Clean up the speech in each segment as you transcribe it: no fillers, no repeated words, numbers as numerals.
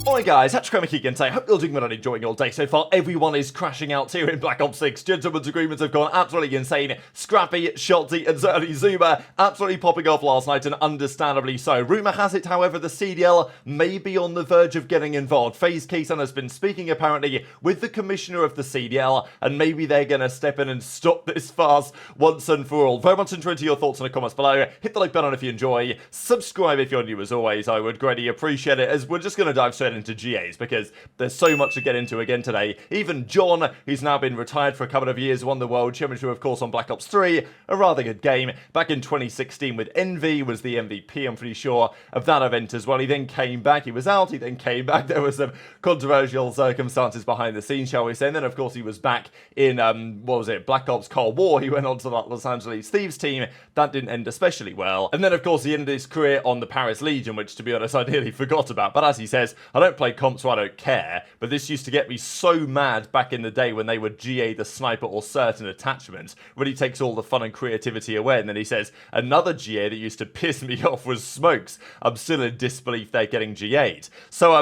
Alright guys, Kremp again today. Hope you're doing well and enjoying your day so far. Everyone is crashing out here in Black Ops 6. Gentlemen's agreements have gone absolutely insane. Scrappy, Shotzzy and certainly ZooMaa absolutely popping off last night, and understandably so. Rumour has it, however, the CDL may be on the verge of getting involved. FaZe Kaysan has been speaking apparently with the commissioner of the CDL, and maybe they're going to step in and stop this farce once and for all. Very much into your thoughts in the comments below. Hit the like button if you enjoy. Subscribe if you're new as always. I would greatly appreciate it, as we're just going to dive straight into GAs because there's so much to get into again today. Even John, who's now been retired for a couple of years, won the World Championship, of course, on Black Ops 3. A rather good game. Back in 2016 with Envoy, was the MVP, I'm pretty sure, of that event as well. He then came back. He was out. He then came back. There were some controversial circumstances behind the scenes, shall we say. And then, of course, he was back in, what was it, Black Ops Cold War. He went on to that Los Angeles Thieves team. That didn't end especially well. And then, of course, he ended his career on the Paris Legion, which, to be honest, I nearly forgot about. But as he says, I don't play comps, so I don't care. But this used to get me so mad back in the day when they would GA the sniper or certain attachments. Really takes all the fun and creativity away. And then he says, another GA that used to piss me off was smokes. I'm still in disbelief they're getting GA'd. So,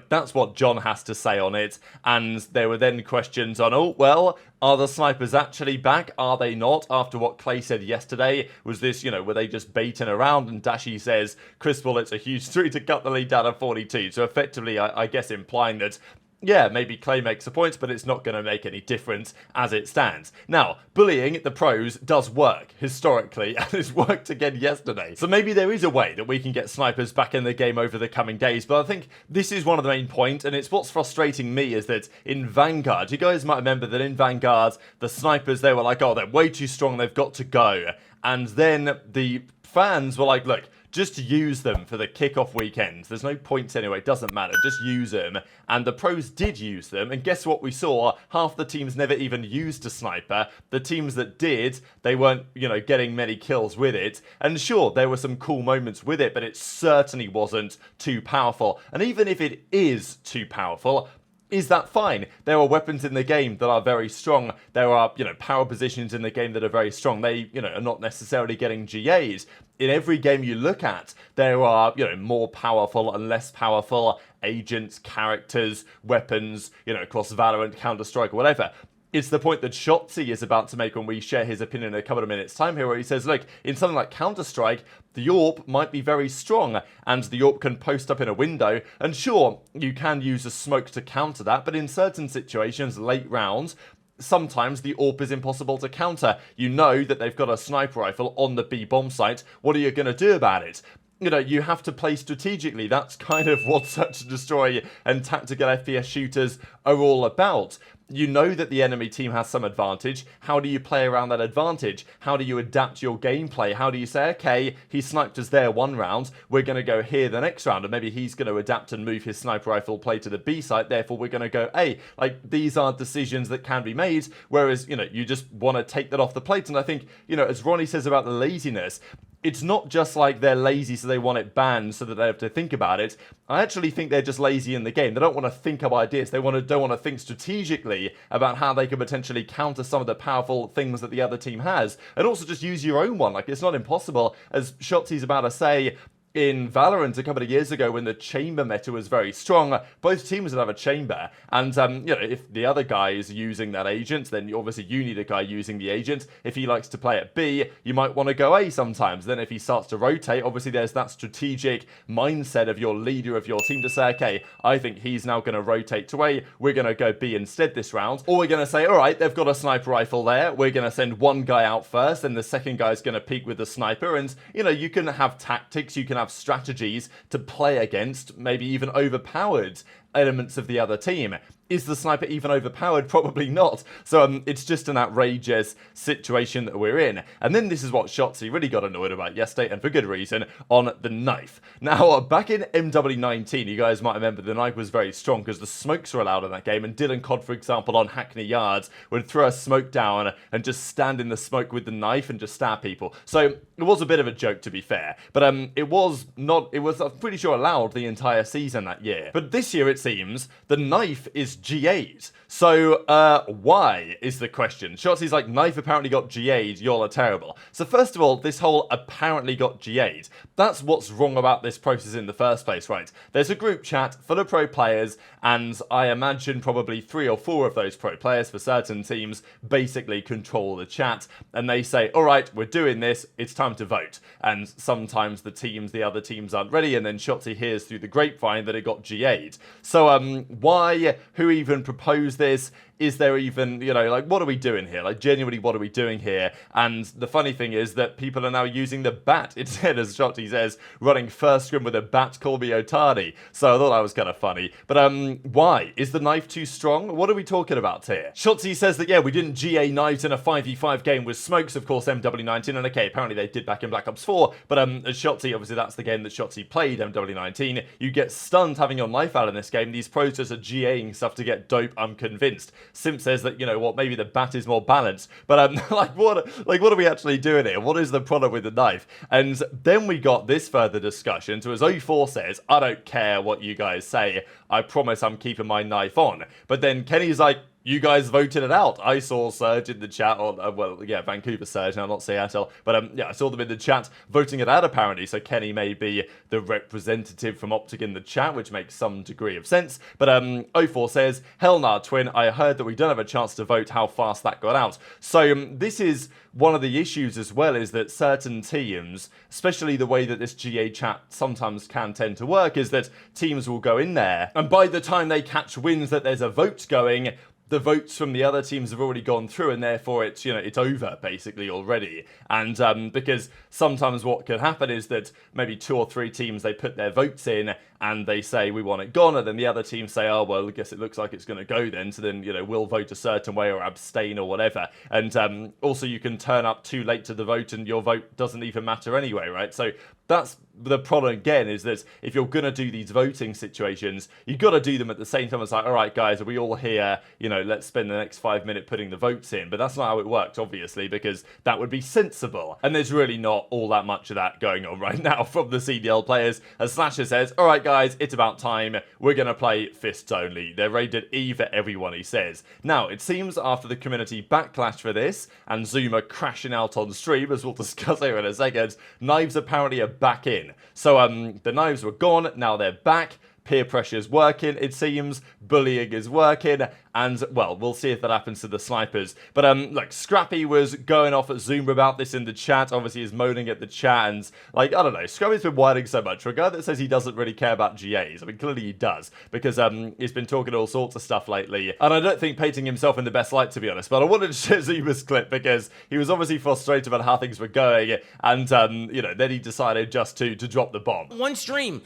that's what John has to say on it. And there were then questions on, oh, well, are the snipers actually back? Are they not? After what Clay said yesterday, was this, were they just baiting around? And Dashy says, Chris Bullett's a huge 3 to cut the lead down to 42. So effectively, I guess implying that, yeah, maybe Clay makes a point, but it's not going to make any difference as it stands. Now, bullying the pros does work, historically, and it's worked again yesterday. So maybe there is a way that we can get snipers back in the game over the coming days, but I think this is one of the main points, and it's what's frustrating me is that in Vanguard, you guys might remember that in Vanguard, the snipers, they were like, oh, they're way too strong, they've got to go. And then the fans were like, look, just use them for the kickoff weekends. There's no points anyway, it doesn't matter, just use them. And the pros did use them, and guess what we saw? Half the teams never even used a sniper. The teams that did, they weren't, getting many kills with it. And sure, there were some cool moments with it, but it certainly wasn't too powerful. And even if it is too powerful, is that fine? There are weapons in the game that are very strong. There are, power positions in the game that are very strong. They, are not necessarily getting GAs. In every game you look at, there are, more powerful and less powerful agents, characters, weapons, across Valorant, Counter-Strike, or whatever. It's the point that Shotzzy is about to make when we share his opinion in a couple of minutes' time here, where he says, look, in something like Counter-Strike, the AWP might be very strong, and the AWP can post up in a window, and sure, you can use a smoke to counter that, but in certain situations, late rounds, sometimes the AWP is impossible to counter. You know that they've got a sniper rifle on the B bomb site. What are you going to do about it? You have to play strategically. That's kind of what Search and Destroy and tactical FPS shooters are all about. You know that the enemy team has some advantage. How do you play around that advantage? How do you adapt your gameplay? How do you say, okay, he sniped us there one round, we're going to go here the next round, and maybe he's going to adapt and move his sniper rifle play to the B site, therefore we're going to go A. Like, these are decisions that can be made, whereas, you just want to take that off the plate. And I think, as Ronnie says about the laziness, it's not just like they're lazy so they want it banned so that they have to think about it. I actually think they're just lazy in the game. They don't want to think of ideas. They don't want to think strategically about how they could potentially counter some of the powerful things that the other team has. And also just use your own one. Like, it's not impossible. As Shotzzy's about to say, in Valorant a couple of years ago when the chamber meta was very strong, both teams would have a chamber, and if the other guy is using that agent, then obviously you need a guy using the agent. If he likes to play at B, you might want to go A sometimes. Then if he starts to rotate, obviously there's that strategic mindset of your leader of your team to say, okay, I think he's now going to rotate to A, we're going to go B instead this round. Or we're going to say, alright, they've got a sniper rifle there, we're going to send one guy out first, and the second guy's going to peek with the sniper, and you can have tactics, you can have strategies to play against, maybe even overpowered elements of the other team. Is the sniper even overpowered? Probably not. So it's just an outrageous situation that we're in. And then this is what Shotzzy really got annoyed about yesterday, and for good reason, on the knife. Now, back in MW19, you guys might remember the knife was very strong because the smokes were allowed in that game, and Dylan Cod, for example, on Hackney Yards, would throw a smoke down and just stand in the smoke with the knife and just stab people. So it was a bit of a joke, to be fair. But it was, I'm pretty sure, allowed the entire season that year. But this year, it seems, the knife is it's GA'd. So, why is the question? Shotzzy's like, knife apparently got GA'd, y'all are terrible. So first of all, this whole apparently got GA'd, that's what's wrong about this process in the first place, right? There's a group chat full of pro players, and I imagine probably 3 or 4 of those pro players for certain teams basically control the chat, and they say, alright, we're doing this, it's time to vote. And sometimes the other teams aren't ready, and then Shotzzy hears through the grapevine that it got GA'd. So, why? Who even proposed this? Is there even, you know, like, what are we doing here? Like, genuinely, what are we doing here? And the funny thing is that people are now using the bat instead, as Shotzzy says, running first scrim with a bat, call me Otani. So I thought that was kind of funny. But, why? Is the knife too strong? What are we talking about here? Shotzzy says that, yeah, we didn't GA knives in a 5v5 game with Smokes, of course, MW19, and okay, apparently they did back in Black Ops 4, but, as Shotzzy, obviously that's the game that Shotzzy played, MW19, you get stunned having your knife out in this game. These pros just are GAing stuff to get dope, I'm convinced. Simp says that, you know what, maybe the bat is more balanced, but what are we actually doing here? What is the problem with the knife? And then we got this further discussion. So as O4 says, I don't care what you guys say, I promise I'm keeping my knife on. But then Kenny's like, you guys voted it out. I saw Surge in the chat, or, well, yeah, Vancouver Surge, now not Seattle, but yeah, I saw them in the chat voting it out apparently, so Kenny may be the representative from OpTic in the chat, which makes some degree of sense, but O4 says, hell nah, twin, I heard that we don't have a chance to vote how fast that got out. So this is one of the issues as well, is that certain teams, especially the way that this GA chat sometimes can tend to work, is that teams will go in there, and by the time they catch wins that there's a vote going, the votes from the other teams have already gone through, and therefore it's, you know, it's over basically already. And because sometimes what could happen is that maybe 2 or 3 teams, they put their votes in and they say we want it gone, and then the other teams say, oh well, I guess it looks like it's going to go then, so then, you know, we'll vote a certain way or abstain or whatever. And also you can turn up too late to the vote and your vote doesn't even matter anyway, right? So that's the problem again, is that if you're going to do these voting situations, you've got to do them at the same time. It's like, all right guys, are we all here, you know, let's spend the next 5 minutes putting the votes in. But that's not how it worked, obviously, because that would be sensible, and there's really not all that much of that going on right now from the CDL players. As Slasher says, all right guys, it's about time, we're going to play fists only. They're rated E for everyone, he says. Now it seems after the community backlash for this and ZooMaa crashing out on stream, as we'll discuss here in a second, knives apparently are back in. So the knives were gone, now they're back. Peer pressure is working, it seems. Bullying is working. And, well, we'll see if that happens to the snipers. But, look, Scrappy was going off at ZooMaa about this in the chat. Obviously, he's moaning at the chat. And, like, I don't know. Scrappy's been whining so much. For a guy that says he doesn't really care about GAs, I mean, clearly he does. Because, he's been talking all sorts of stuff lately. And I don't think painting himself in the best light, to be honest. But I wanted to share ZooMaa's clip because he was obviously frustrated about how things were going. And, you know, then he decided just to drop the bomb. One stream,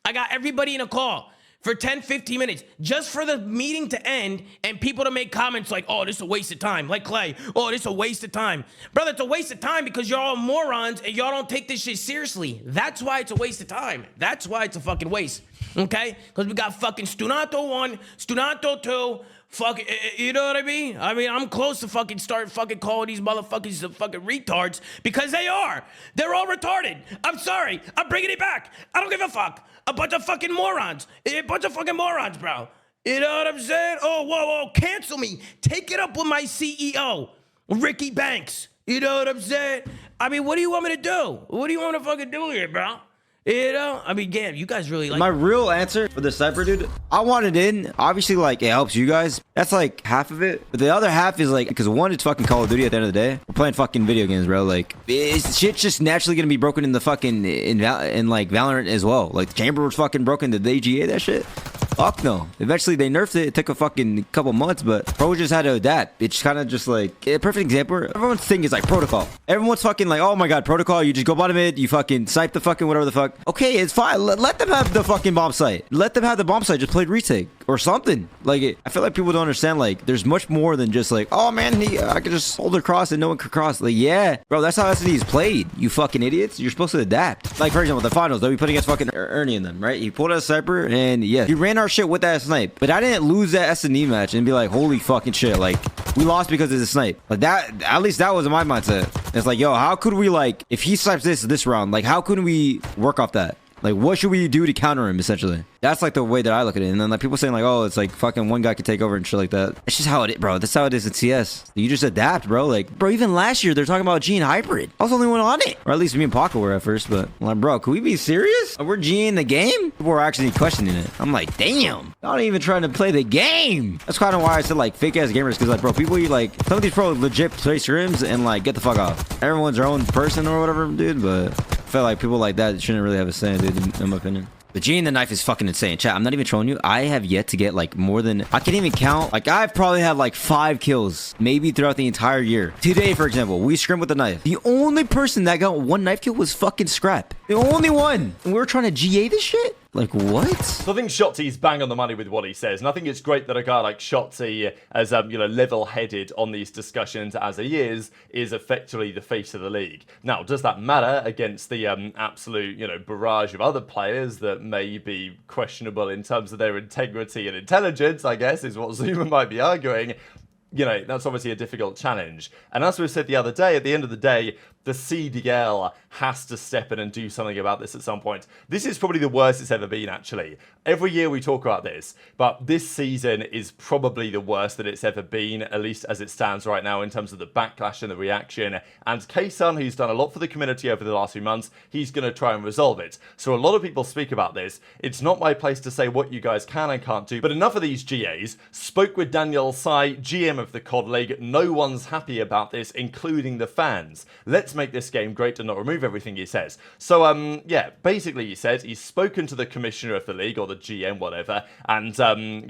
I got everybody in a call for 10, 15 minutes just for the meeting to end and people to make comments like, oh, this is a waste of time. Like Clay, oh, this is a waste of time. Brother, it's a waste of time because you're all morons and y'all don't take this shit seriously. That's why it's a waste of time. That's why it's a fucking waste, okay? Because we got fucking Stunato 1, Stunato 2, fucking, you know what I mean? I mean, I'm close to fucking start fucking calling these motherfuckers fucking retards because they are. They're all retarded. I'm sorry. I'm bringing it back. I don't give a fuck. A bunch of fucking morons. A bunch of fucking morons, bro. You know what I'm saying? Oh, whoa, cancel me. Take it up with my CEO, Ricky Banks. You know what I'm saying? I mean, what do you want me to do? What do you want me to fucking do here, bro? You know, I mean, damn, you guys really like... My real answer for the sniper, dude, I want it in. Obviously, like, it helps you guys. That's, like, half of it. But the other half is, like, because one, it's fucking Call of Duty at the end of the day. We're playing fucking video games, bro. Like, shit's just naturally gonna be broken in the fucking... in like, Valorant as well. Like, the chamber was fucking broken. Did they GA that shit? Fuck no. Eventually, they nerfed it. It took a fucking couple months, but pro just had to adapt. It's kind of just, like, a perfect example. Everyone's thing is, like, protocol. Everyone's fucking like, oh my god, protocol. You just go bottom mid. You fucking snipe the fucking whatever the fuck. Okay, it's fine. Let them have the fucking bomb site. Let them have the bomb site. Just play retake or something. Like, I feel like people don't understand, like, there's much more than just like, oh man, I could just hold across and no one could cross. Like, yeah, bro, that's how SD is played. You fucking idiots. You're supposed to adapt. Like, for example, the finals that we put against fucking Ernie and them, right? He pulled out a sniper and yeah, he ran our shit with that snipe. But I didn't lose that S&E match and be like, holy fucking shit. Like, we lost because of the snipe. Like that, at least that was my mindset. It's like, yo, how could we, like, if he snipes this round, like, how couldn't we work off that? Like, what should we do to counter him, essentially? That's like the way that I look at it. And then like people saying like, oh, it's like fucking one guy could take over and shit like that. It's just how it is, bro. That's how it is in CS. You just adapt, bro. Like, bro, even last year they're talking about G and Hybrid. I was the only one on it. Or at least me and Paco were at first, but I'm like, bro, can we be serious? We're G in the game? People were actually questioning it. I'm like, damn, y'all not even trying to play the game. That's kind of why I said like fake ass gamers, because like, bro, people like some of these pro legit play scrims and like get the fuck off. Everyone's their own person or whatever, dude, but I feel like people like that shouldn't really have a say, dude, in my opinion. The G in the knife is fucking insane. Chat, I'm not even trolling you. I have yet to get like more than, I can't even count. Like I've probably had like 5 kills, maybe throughout the entire year. Today, for example, we scrimmed with the knife. The only person that got 1 knife kill was fucking Scrap. The only one. And we were trying to GA this shit? Like, what? So I think Shotzzy's bang on the money with what he says, and I think it's great that a guy like Shotzzy, as you know, level-headed on these discussions as he is effectively the face of the league. Now, does that matter against the absolute, you know, barrage of other players that may be questionable in terms of their integrity and intelligence, I guess, is what ZooMaa might be arguing. You know, that's obviously a difficult challenge. And as we said the other day, at the end of the day, the CDL has to step in and do something about this at some point. This is probably the worst it's ever been, actually. Every year we talk about this, but this season is probably the worst that it's ever been, at least as it stands right now in terms of the backlash and the reaction. And Kaysan, who's done a lot for the community over the last few months, he's going to try and resolve it. So a lot of people speak about this. It's not my place to say what you guys can and can't do, but enough of these GAs. Spoke with DashyLy, GM of the COD League. No one's happy about this, including the fans. Let's make this game great and not remove everything, he says. So, yeah, basically he says he's spoken to the commissioner of the league, or the GM, whatever, and,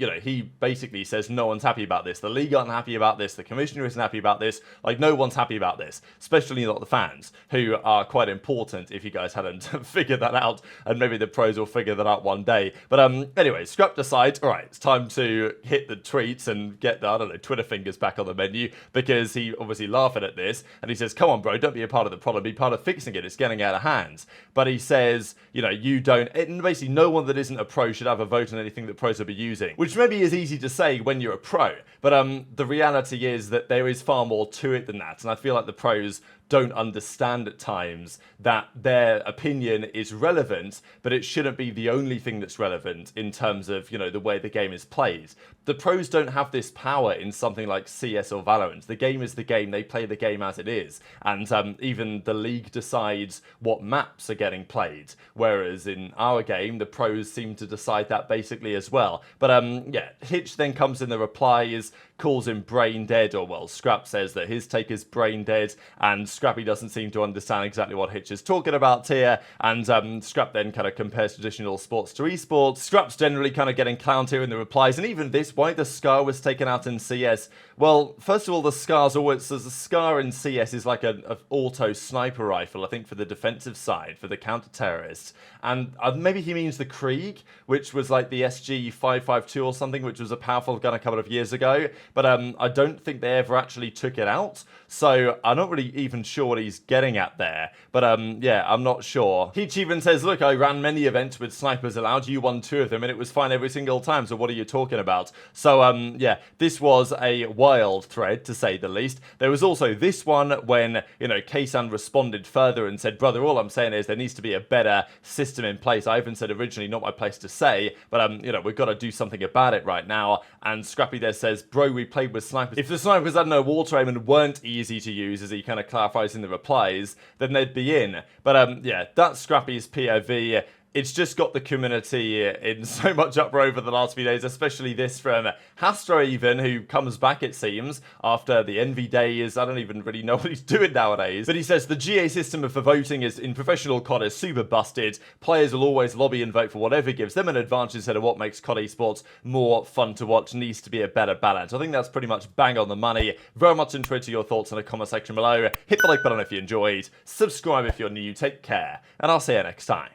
you know, he basically says no one's happy about this. The league aren't happy about this. The commissioner isn't happy about this. Like, no one's happy about this, especially not the fans, who are quite important if you guys hadn't figured that out, and maybe the pros will figure that out one day. But, anyway, scrapped aside, all right, it's time to hit the tweets and get the, I don't know, Twitter fingers back on the menu, because he obviously laughing at this, and he says, come on, bro, don't be a part of the problem, be part of fixing it. It's getting out of hand. But he says, you know, you don't, and basically no one that isn't a pro should have a vote on anything that pros will be using, which maybe is easy to say when you're a pro, but the reality is that there is far more to it than that, and I feel like the pros don't understand at times that their opinion is relevant, but it shouldn't be the only thing that's relevant in terms of, you know, the way the game is played. The pros don't have this power in something like CS or Valorant. The game is the game. They play the game as it is. And even the league decides what maps are getting played. Whereas in our game, the pros seem to decide that basically as well. But yeah, Hitch then comes in the replies, calls him brain dead, or well, Scrap says that his take is brain dead, and Scrappy doesn't seem to understand exactly what Hitch is talking about here, and Scrap then kind of compares traditional sports to esports. Scrap's generally kind of getting clowned here in the replies, and even this, why the SCAR was taken out in CS. Well, first of all, the SCAR's always, the SCAR in CS is like an auto sniper rifle, I think for the defensive side, for the counter-terrorists, and maybe he means the Krieg, which was like the SG-552 or something, which was a powerful gun a couple of years ago, but I don't think they ever actually took it out, so I'm not really even sure what he's getting at there, but yeah, I'm not sure. Hitch even says, look, I ran many events with snipers allowed, you won 2 of them, and it was fine every single time, so what are you talking about? So yeah, this was a wild thread, to say the least. There was also this one when, you know, Kaysan responded further and said, brother, all I'm saying is there needs to be a better system in place. I even said originally, not my place to say, but you know, we've got to do something about it right now. And Scrappy there says, bro, we played with snipers. If the snipers had no water aim and weren't easy to use, as he kind of clarifies in the replies, then they'd be in. But yeah, that's Scrappy's POV. It's just got the community in so much uproar over the last few days, especially this from HyDra even, who comes back, it seems, after the Envy days. I don't even really know what he's doing nowadays. But he says the GA system for voting is in professional COD is super busted. Players will always lobby and vote for whatever gives them an advantage instead of what makes COD esports more fun to watch. Needs to be a better balance. I think that's pretty much bang on the money. Very much enjoyed your thoughts in the comment section below. Hit the like button if you enjoyed. Subscribe if you're new. Take care. And I'll see you next time.